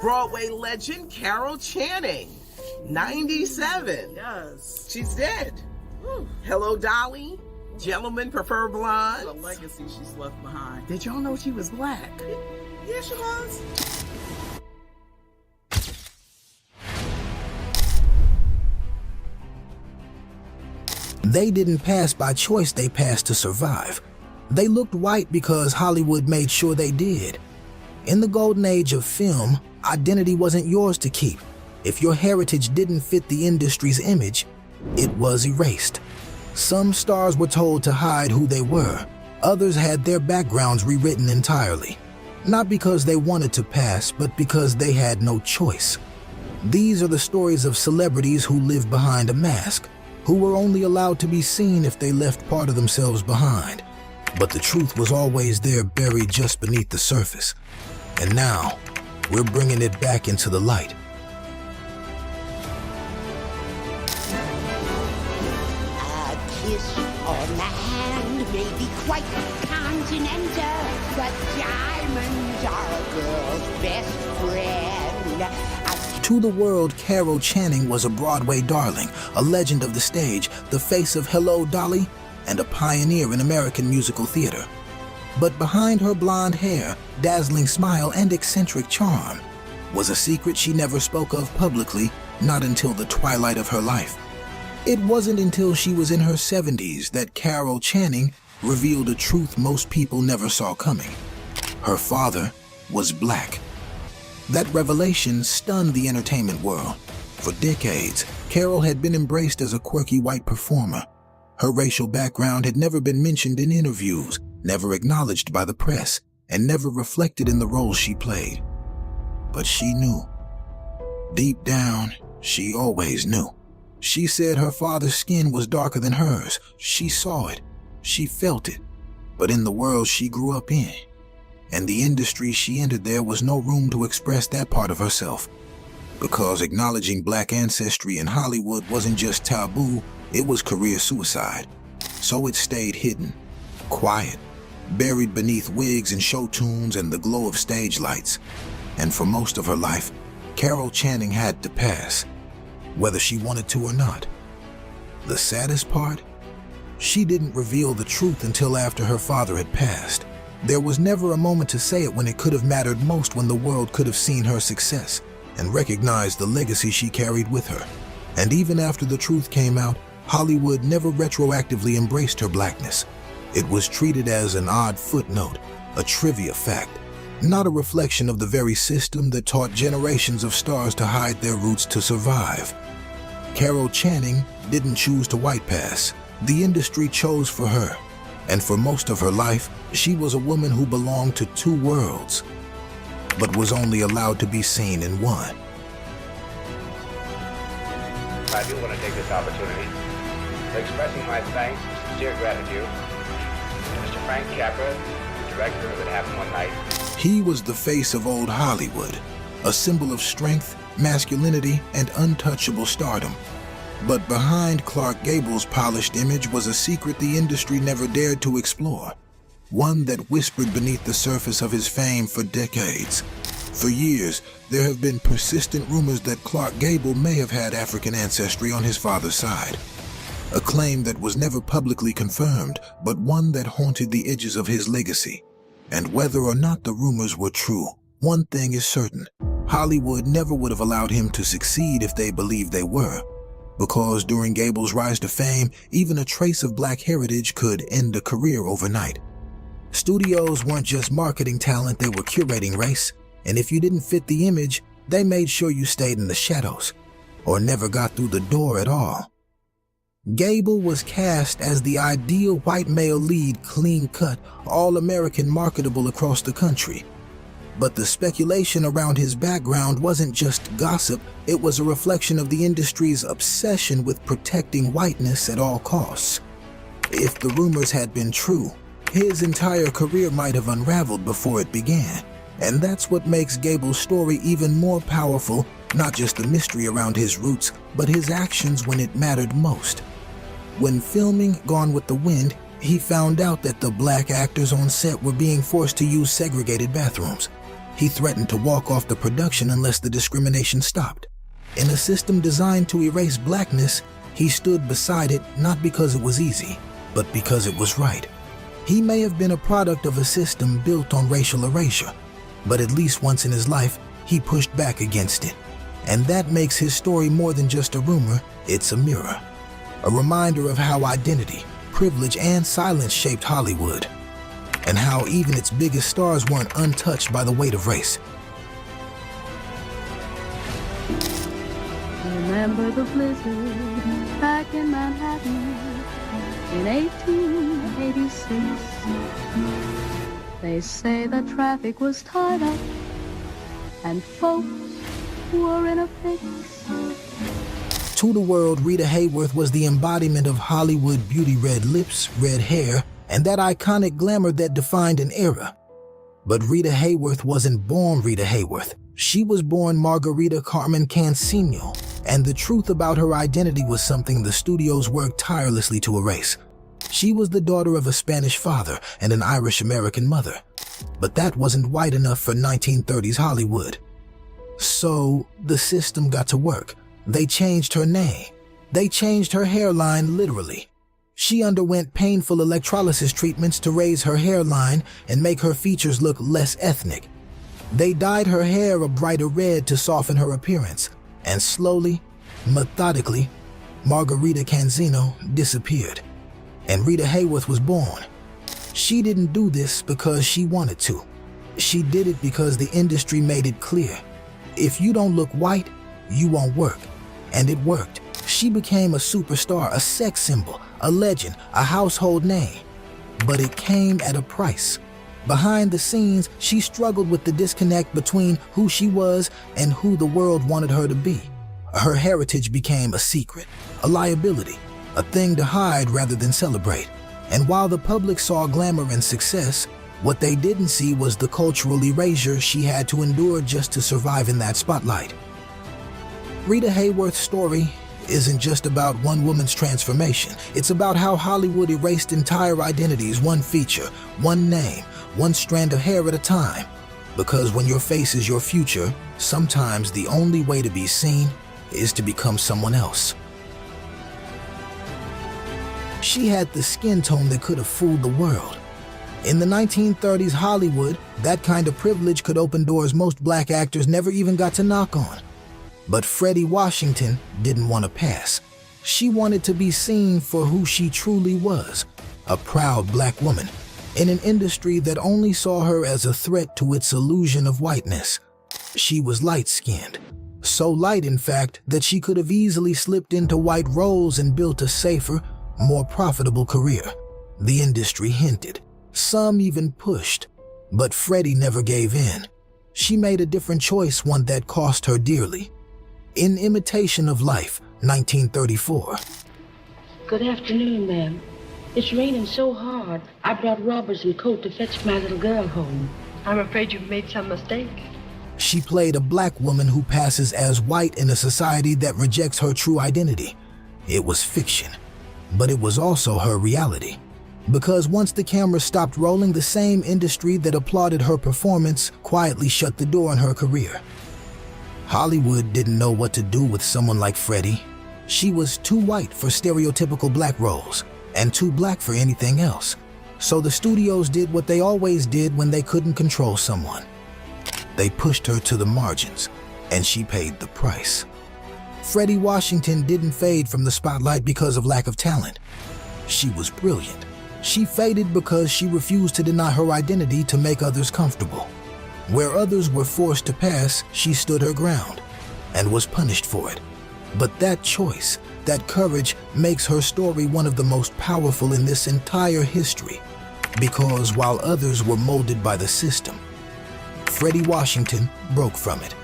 Broadway legend Carol Channing, 97. Yes. She's dead. Whew. Hello, Dolly. Gentlemen prefer blondes. The legacy she's left behind. Did y'all know she was black? Yeah, she was. They didn't pass by choice, they passed to survive. They looked white because Hollywood made sure they did. In the golden age of film, identity wasn't yours to keep. If your heritage didn't fit the industry's image, it was erased. Some stars were told to hide who they were. Others had their backgrounds rewritten entirely. Not because they wanted to pass, but because they had no choice. These are the stories of celebrities who lived behind a mask, who were only allowed to be seen if they left part of themselves behind. But the truth was always there, buried just beneath the surface. And now, we're bringing it back into the light. A kiss on the hand may be quite continental, but diamonds are a girl's best friend. To the world, Carol Channing was a Broadway darling, a legend of the stage, the face of Hello, Dolly, and a pioneer in American musical theater. But behind her blonde hair, dazzling smile, and eccentric charm was a secret she never spoke of publicly, not until the twilight of her life. It wasn't until she was in her 70s that Carol Channing revealed a truth most people never saw coming. Her father was black. That revelation stunned the entertainment world. For decades, Carol had been embraced as a quirky white performer. Her racial background had never been mentioned in interviews, never acknowledged by the press, and never reflected in the roles she played. But she knew. Deep down, she always knew. She said her father's skin was darker than hers. She saw it. She felt it. But in the world she grew up in, and the industry she entered, there was no room to express that part of herself. Because acknowledging black ancestry in Hollywood wasn't just taboo, it was career suicide. So it stayed hidden, quiet, buried beneath wigs and show tunes and the glow of stage lights. And for most of her life, Carol Channing had to pass, whether she wanted to or not. The saddest part? She didn't reveal the truth until after her father had passed. There was never a moment to say it when it could have mattered most, when the world could have seen her success and recognized the legacy she carried with her. And even after the truth came out, Hollywood never retroactively embraced her blackness. It was treated as an odd footnote, a trivia fact, not a reflection of the very system that taught generations of stars to hide their roots to survive. Carol Channing didn't choose to white pass. The industry chose for her. And for most of her life, she was a woman who belonged to two worlds, but was only allowed to be seen in one. I do want to take this opportunity of expressing my thanks and sincere gratitude to Mr. Frank Capra, director of It Happened One Night. He was the face of old Hollywood, a symbol of strength, masculinity, and untouchable stardom. But behind Clark Gable's polished image was a secret the industry never dared to explore, one that whispered beneath the surface of his fame for decades. For years, there have been persistent rumors that Clark Gable may have had African ancestry on his father's side, a claim that was never publicly confirmed, but one that haunted the edges of his legacy. And whether or not the rumors were true, one thing is certain: Hollywood never would have allowed him to succeed if they believed they were. Because during Gable's rise to fame, even a trace of black heritage could end a career overnight. Studios weren't just marketing talent, they were curating race. And if you didn't fit the image, they made sure you stayed in the shadows, or never got through the door at all. Gable was cast as the ideal white male lead, clean-cut, all-American, marketable across the country. But the speculation around his background wasn't just gossip, it was a reflection of the industry's obsession with protecting whiteness at all costs. If the rumors had been true, his entire career might have unraveled before it began. And that's what makes Gable's story even more powerful, not just the mystery around his roots, but his actions when it mattered most. When filming Gone with the Wind, he found out that the black actors on set were being forced to use segregated bathrooms. He threatened to walk off the production unless the discrimination stopped. In a system designed to erase blackness, he stood beside it not because it was easy, but because it was right. He may have been a product of a system built on racial erasure, but at least once in his life, he pushed back against it. And that makes his story more than just a rumor, it's a mirror. A reminder of how identity, privilege, and silence shaped Hollywood, and how even its biggest stars weren't untouched by the weight of race. Remember the blizzard back in Manhattan in 1886. They say the traffic was tied up and folks were in a fix. To the world, Rita Hayworth was the embodiment of Hollywood beauty: red lips, red hair, and that iconic glamour that defined an era. But Rita Hayworth wasn't born Rita Hayworth. She was born Margarita Carmen Cancino, and the truth about her identity was something the studios worked tirelessly to erase. She was the daughter of a Spanish father and an Irish-American mother. But that wasn't white enough for 1930s Hollywood. So the system got to work. They changed her name. They changed her hairline literally. She underwent painful electrolysis treatments to raise her hairline and make her features look less ethnic. They dyed her hair a brighter red to soften her appearance, and slowly, methodically, Margarita Cancino disappeared, and Rita Hayworth was born. She didn't do this because she wanted to. She did it because the industry made it clear. If you don't look white, you won't work. And it worked. She became a superstar, a sex symbol, a legend, a household name. But it came at a price. Behind the scenes, she struggled with the disconnect between who she was and who the world wanted her to be. Her heritage became a secret, a liability, a thing to hide rather than celebrate. And while the public saw glamour and success, what they didn't see was the cultural erasure she had to endure just to survive in that spotlight. Rita Hayworth's story isn't just about one woman's transformation. It's about how Hollywood erased entire identities, one feature, one name, one strand of hair at a time. Because when your face is your future, sometimes the only way to be seen is to become someone else. She had the skin tone that could have fooled the world. In the 1930s Hollywood, that kind of privilege could open doors most black actors never even got to knock on. But Freddy Washington didn't want to pass. She wanted to be seen for who she truly was, a proud black woman, in an industry that only saw her as a threat to its illusion of whiteness. She was light-skinned, so light in fact that she could have easily slipped into white roles and built a safer, more profitable career. The industry hinted. Some even pushed. But Freddy never gave in. She made a different choice, one that cost her dearly. In Imitation of Life, 1934. Good afternoon, ma'am. It's raining so hard. I brought rubbers and coat to fetch my little girl home. I'm afraid you've made some mistake. She played a black woman who passes as white in a society that rejects her true identity. It was fiction, but it was also her reality. Because once the camera stopped rolling, the same industry that applauded her performance quietly shut the door on her career. Hollywood didn't know what to do with someone like Freddy. She was too white for stereotypical black roles, and too black for anything else. So the studios did what they always did when they couldn't control someone. They pushed her to the margins, and she paid the price. Freddy Washington didn't fade from the spotlight because of lack of talent. She was brilliant. She faded because she refused to deny her identity to make others comfortable. Where others were forced to pass, she stood her ground and was punished for it. But that choice, that courage, makes her story one of the most powerful in this entire history. Because while others were molded by the system, Freddy Washington broke from it.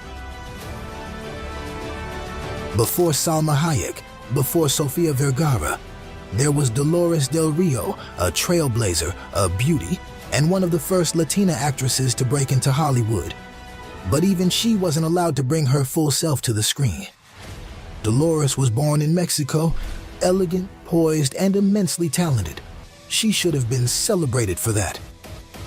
Before Salma Hayek, before Sofia Vergara, there was Dolores Del Rio, a trailblazer, a beauty, and one of the first Latina actresses to break into Hollywood. But even she wasn't allowed to bring her full self to the screen. Dolores was born in Mexico, elegant, poised, and immensely talented. She should have been celebrated for that.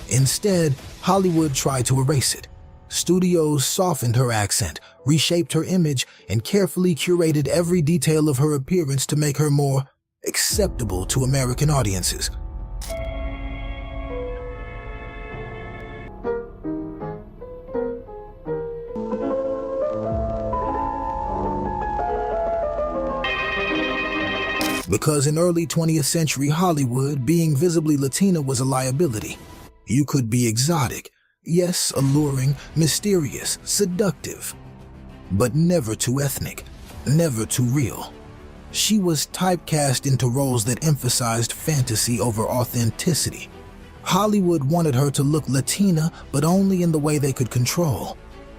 Instead, Hollywood tried to erase it. Studios softened her accent, reshaped her image, and carefully curated every detail of her appearance to make her more acceptable to American audiences. Because in early 20th century Hollywood, being visibly Latina was a liability. You could be exotic, yes, alluring, mysterious, seductive, but never too ethnic, never too real. She was typecast into roles that emphasized fantasy over authenticity. Hollywood wanted her to look Latina, but only in the way they could control.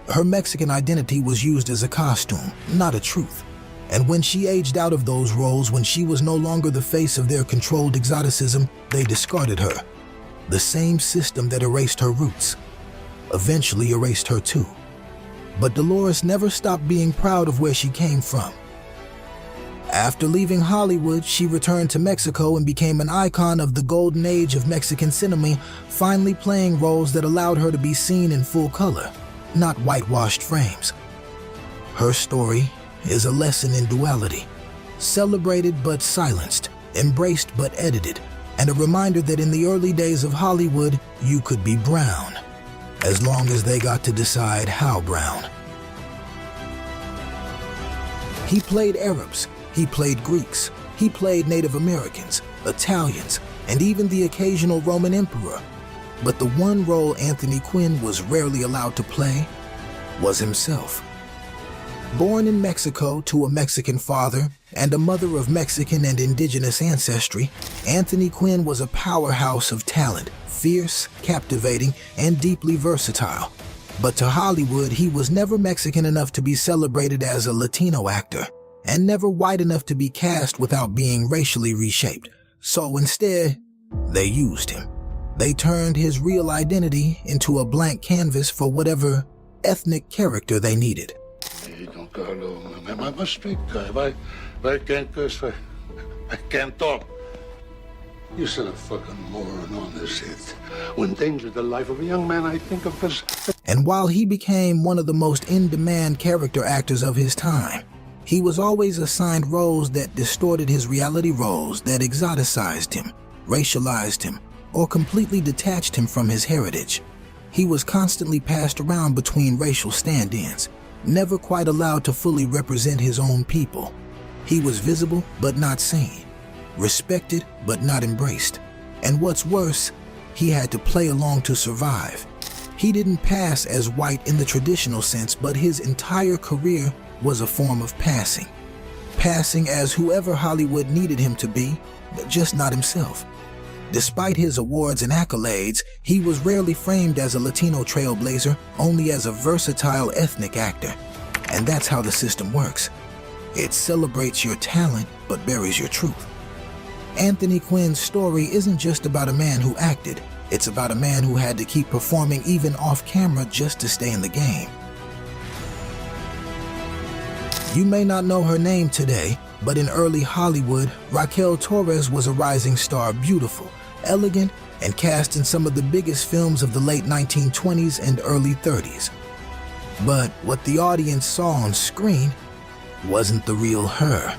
Her Mexican identity was used as a costume, not a truth. And when she aged out of those roles, when she was no longer the face of their controlled exoticism, they discarded her. The same system that erased her roots eventually erased her too. But Dolores never stopped being proud of where she came from. After leaving Hollywood, she returned to Mexico and became an icon of the golden age of Mexican cinema, finally playing roles that allowed her to be seen in full color, not whitewashed frames. Her story is a lesson in duality, celebrated but silenced, embraced but edited, and a reminder that in the early days of Hollywood, you could be brown, as long as they got to decide how brown. He played Arabs, he played Greeks, he played Native Americans, Italians, and even the occasional Roman emperor. But the one role Anthony Quinn was rarely allowed to play was himself. Born in Mexico to a Mexican father and a mother of Mexican and indigenous ancestry, Anthony Quinn was a powerhouse of talent, fierce, captivating, and deeply versatile. But to Hollywood, he was never Mexican enough to be celebrated as a Latino actor, and never white enough to be cast without being racially reshaped. So instead, they used him. They turned his real identity into a blank canvas for whatever ethnic character they needed. Don Carlo, I'm a street guy. I can't curse. I can't talk. You said a fucking moron on this hit. When endangered the life of a young man, I think of as... And while he became one of the most in-demand character actors of his time, he was always assigned roles that distorted his reality, roles that exoticized him, racialized him, or completely detached him from his heritage. He was constantly passed around between racial stand-ins, never quite allowed to fully represent his own people. He was visible but not seen, respected but not embraced. And what's worse, he had to play along to survive. He didn't pass as white in the traditional sense, but his entire career was a form of passing. Passing as whoever Hollywood needed him to be, but just not himself. Despite his awards and accolades, he was rarely framed as a Latino trailblazer, only as a versatile ethnic actor. And that's how the system works. It celebrates your talent, but buries your truth. Anthony Quinn's story isn't just about a man who acted. It's about a man who had to keep performing even off camera just to stay in the game. You may not know her name today, but in early Hollywood, Raquel Torres was a rising star, beautiful, elegant, and cast in some of the biggest films of the late 1920s and early 30s. But what the audience saw on screen wasn't the real her.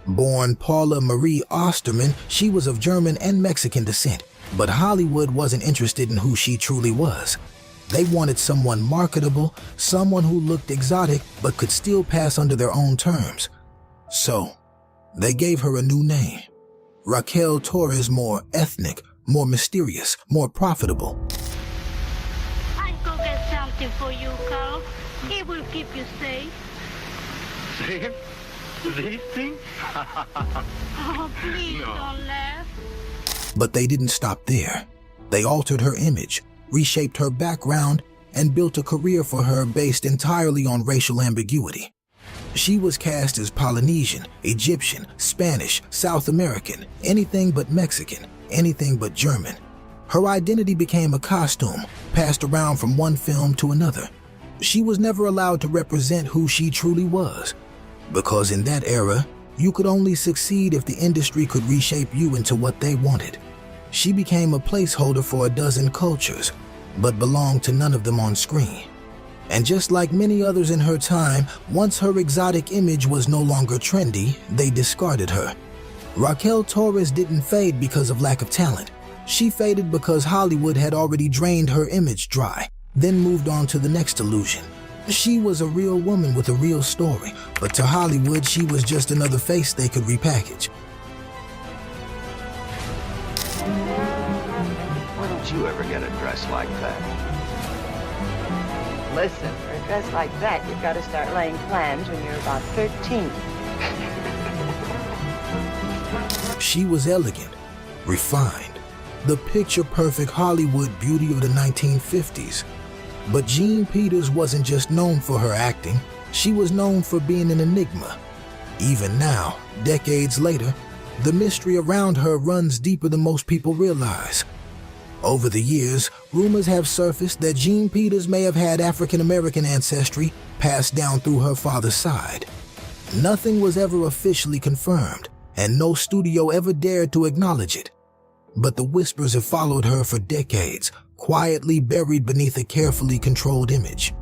Born Paula Marie Osterman, she was of German and Mexican descent, but Hollywood wasn't interested in who she truly was. They wanted someone marketable, someone who looked exotic but could still pass under their own terms. So, they gave her a new name. Raquel Torres, more ethnic, more mysterious, more profitable. I'll go get something for you, Carl. It will keep you safe. Safe? These things? Oh, please don't laugh. But they didn't stop there. They altered her image, reshaped her background, and built a career for her based entirely on racial ambiguity. She was cast as Polynesian, Egyptian, Spanish, South American, anything but Mexican, anything but German. Her identity became a costume, passed around from one film to another. She was never allowed to represent who she truly was, because in that era, you could only succeed if the industry could reshape you into what they wanted. She became a placeholder for a dozen cultures, but belonged to none of them on screen. And just like many others in her time, once her exotic image was no longer trendy, they discarded her. Raquel Torres didn't fade because of lack of talent. She faded because Hollywood had already drained her image dry, then moved on to the next illusion. She was a real woman with a real story, but to Hollywood, she was just another face they could repackage. Why don't you ever get a dress like that? Listen, for a dress like that, you've got to start laying plans when you're about 13. She was elegant, refined, the picture-perfect Hollywood beauty of the 1950s. But Jean Peters wasn't just known for her acting, she was known for being an enigma. Even now, decades later, the mystery around her runs deeper than most people realize. Over the years, rumors have surfaced that Jean Peters may have had African-American ancestry passed down through her father's side. Nothing was ever officially confirmed, and no studio ever dared to acknowledge it. But the whispers have followed her for decades, quietly buried beneath a carefully controlled image.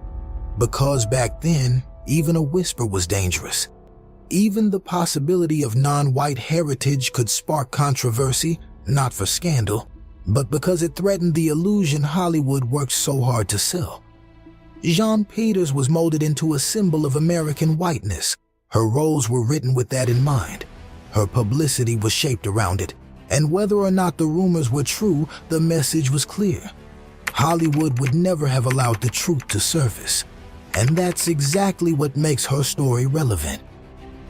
Because back then, even a whisper was dangerous. Even the possibility of non-white heritage could spark controversy, not for scandal, but because it threatened the illusion Hollywood worked so hard to sell. Jean Peters was molded into a symbol of American whiteness. Her roles were written with that in mind. Her publicity was shaped around it, and whether or not the rumors were true, the message was clear. Hollywood would never have allowed the truth to surface. And that's exactly what makes her story relevant.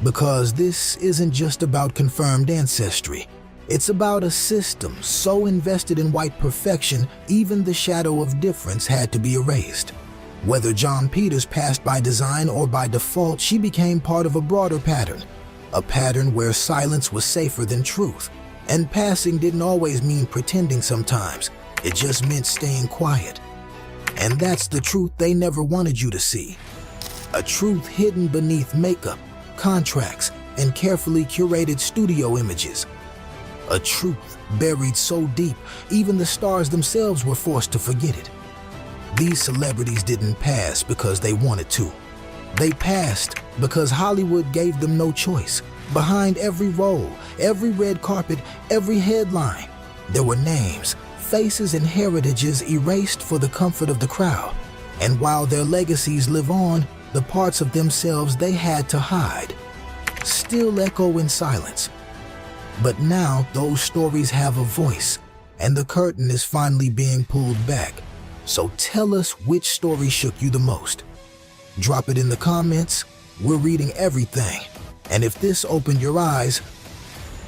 Because this isn't just about confirmed ancestry. It's about a system so invested in white perfection, even the shadow of difference had to be erased. Whether Jean Peters passed by design or by default, she became part of a broader pattern. A pattern where silence was safer than truth. And passing didn't always mean pretending sometimes. It just meant staying quiet. And that's the truth they never wanted you to see. A truth hidden beneath makeup, contracts, and carefully curated studio images. A truth buried so deep, even the stars themselves were forced to forget it. These celebrities didn't pass because they wanted to. They passed because Hollywood gave them no choice. Behind every role, every red carpet, every headline, there were names, faces, and heritages erased for the comfort of the crowd. And while their legacies live on, the parts of themselves they had to hide still echo in silence. But now those stories have a voice, and the curtain is finally being pulled back. So tell us which story shook you the most. Drop it in the comments. We're reading everything. And if this opened your eyes,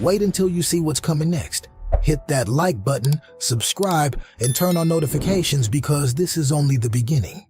wait until you see what's coming next. Hit that like button, subscribe, and turn on notifications because this is only the beginning.